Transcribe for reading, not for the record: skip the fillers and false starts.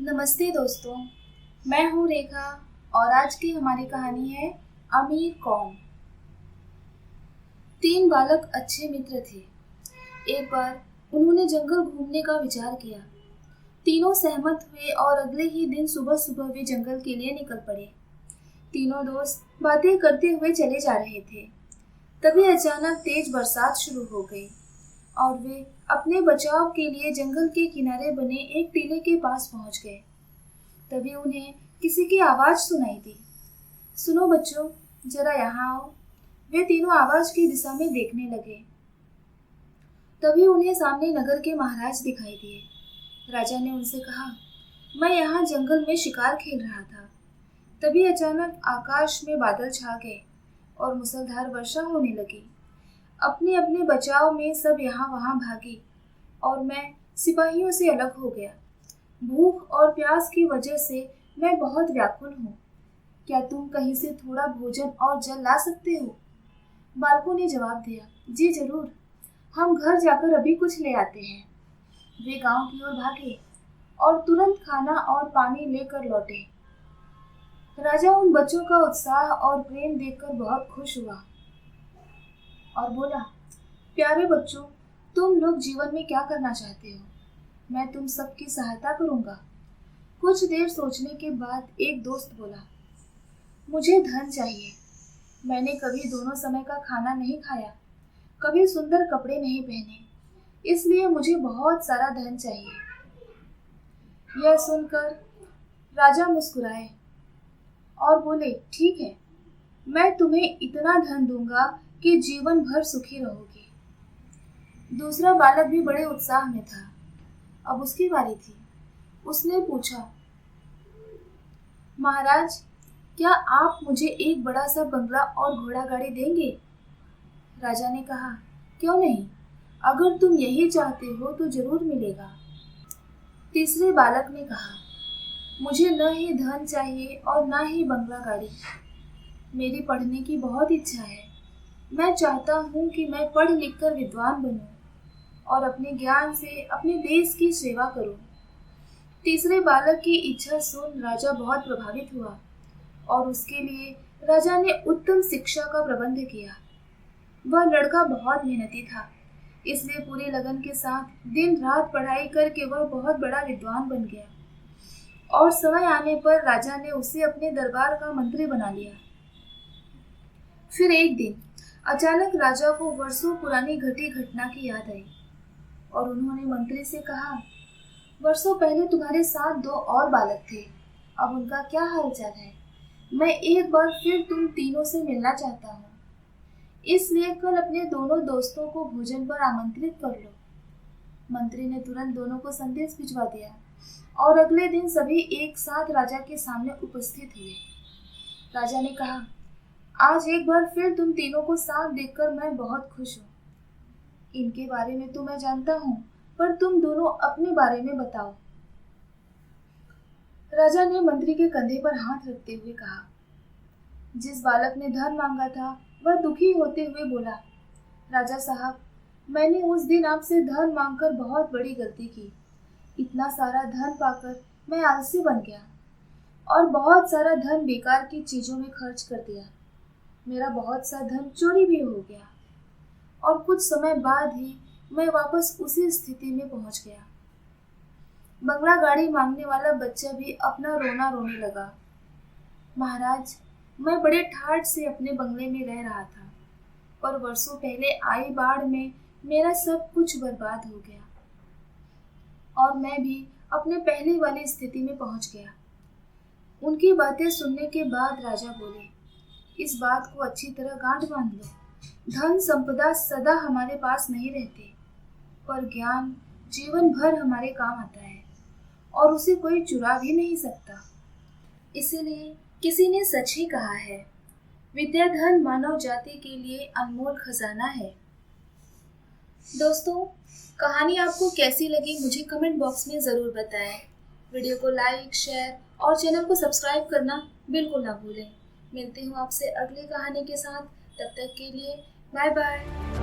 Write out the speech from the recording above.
नमस्ते दोस्तों, मैं हूँ रेखा और आज की हमारी कहानी है अमीर कौन। तीन बालक अच्छे मित्र थे। एक बार उन्होंने जंगल घूमने का विचार किया। तीनों सहमत हुए और अगले ही दिन सुबह सुबह वे जंगल के लिए निकल पड़े। तीनों दोस्त बातें करते हुए चले जा रहे थे। तभी अचानक तेज बरसात शुरू हो गई और वे अपने बचाव के लिए जंगल के किनारे बने एक टीले के पास पहुंच गए। तभी उन्हें किसी की आवाज सुनाई दी। सुनो बच्चों, जरा यहाँ आओ। वे तीनों आवाज की दिशा में देखने लगे। तभी उन्हें सामने नगर के महाराज दिखाई दिए। राजा ने उनसे कहा, मैं यहाँ जंगल में शिकार खेल रहा था। तभी अचानक आकाश में बादल छा गए और मूसलाधार वर्षा होने लगी। अपने अपने बचाव में सब यहाँ वहाँ भागे और मैं सिपाहियों से अलग हो गया। भूख और प्यास की वजह से मैं बहुत व्याकुल हूँ। क्या तुम कहीं से थोड़ा भोजन और जल ला सकते हो? बालकों ने जवाब दिया, जी जरूर, हम घर जाकर अभी कुछ ले आते हैं। वे गांव की ओर भागे और तुरंत खाना और पानी लेकर लौटे। राजा उन बच्चों का उत्साह और प्रेम देखकर बहुत खुश हुआ और बोला, प्यारे बच्चों, तुम लोग जीवन में क्या करना चाहते हो? मैं तुम सबकी सहायता करूंगा। कुछ देर सोचने के बाद एक दोस्त बोला, मुझे धन चाहिए। मैंने कभी दोनों समय का खाना नहीं खाया, कभी सुंदर कपड़े नहीं पहने, इसलिए मुझे बहुत सारा धन चाहिए। यह सुनकर राजा मुस्कुराए और बोले, ठीक है, मैं तुम्हें इतना धन दूंगा कि जीवन भर सुखी रहोगे। दूसरा बालक भी बड़े उत्साह में था। अब उसकी बारी थी। उसने पूछा, महाराज, क्या आप मुझे एक बड़ा सा बंगला और घोड़ा गाड़ी देंगे? राजा ने कहा, क्यों नहीं, अगर तुम यही चाहते हो तो जरूर मिलेगा। तीसरे बालक ने कहा, मुझे न ही धन चाहिए और न ही बंगला गाड़ी। मेरी पढ़ने की बहुत इच्छा है। मैं चाहता हूँ कि मैं पढ़ लिख कर विद्वान बनूं और अपने ज्ञान से अपने देश की सेवा करूं। तीसरे बालक की इच्छा सुन राजा बहुत प्रभावित हुआ और उसके लिए राजा ने उत्तम शिक्षा का प्रबंध किया। वह लड़का बहुत मेहनती था, इसलिए पूरे लगन के साथ दिन रात पढ़ाई करके वह बहुत बड़ा विद्वान बन गया और समय आने पर राजा ने उसे अपने दरबार का मंत्री बना लिया। फिर एक दिन अचानक राजा को वर्षों पुरानी घटी घटना की याद आई और उन्होंने मंत्री से कहा, वर्षों पहले तुम्हारे साथ दो और बालक थे, अब उनका क्या हालचाल है? मैं एक बार फिर तुम तीनों से मिलना चाहता हूँ, इसलिए कल अपने दोनों दोस्तों को भोजन पर आमंत्रित कर लो। मंत्री ने तुरंत दोनों को संदेश भिजवा दिया और अगले दिन सभी एक साथ राजा के सामने उपस्थित हुए। राजा ने कहा, आज एक बार फिर तुम तीनों को साथ देखकर मैं बहुत खुश हूँ। इनके बारे में तो मैं जानता हूँ, पर तुम दोनों अपने बारे में बताओ। राजा ने मंत्री के कंधे पर हाथ रखते हुए कहा। जिस बालक ने धन मांगा था वह दुखी होते हुए बोला, राजा साहब, मैंने उस दिन आपसे धन मांगकर बहुत बड़ी गलती की। इतना सारा धन पाकर मैं आलसी बन गया और बहुत सारा धन बेकार की चीजों में खर्च कर दिया। मेरा बहुत सा धन चोरी भी हो गया और कुछ समय बाद ही मैं वापस उसी स्थिति में पहुंच गया। बंगला गाड़ी मांगने वाला बच्चा भी अपना रोना रोने लगा। महाराज, मैं बड़े ठाठ से अपने बंगले में रह रहा था, पर वर्षों पहले आई बाढ़ में मेरा सब कुछ बर्बाद हो गया और मैं भी अपने पहले वाली स्थिति में पहुंच गया। उनकी बातें सुनने के बाद राजा बोले, इस बात को अच्छी तरह गांठ बांध लो। धन संपदा सदा हमारे पास नहीं रहते, पर ज्ञान जीवन भर हमारे काम आता है और उसे कोई चुरा भी नहीं सकता। इसीलिए किसी ने सच ही कहा है, विद्या धन मानव जाति के लिए अनमोल खजाना है। दोस्तों, कहानी आपको कैसी लगी मुझे कमेंट बॉक्स में ज़रूर बताएं। वीडियो को लाइक, शेयर और चैनल को सब्सक्राइब करना बिल्कुल ना भूलें। मिलती हूँ आपसे अगली कहानी के साथ। तब तक के लिए बाय बाय।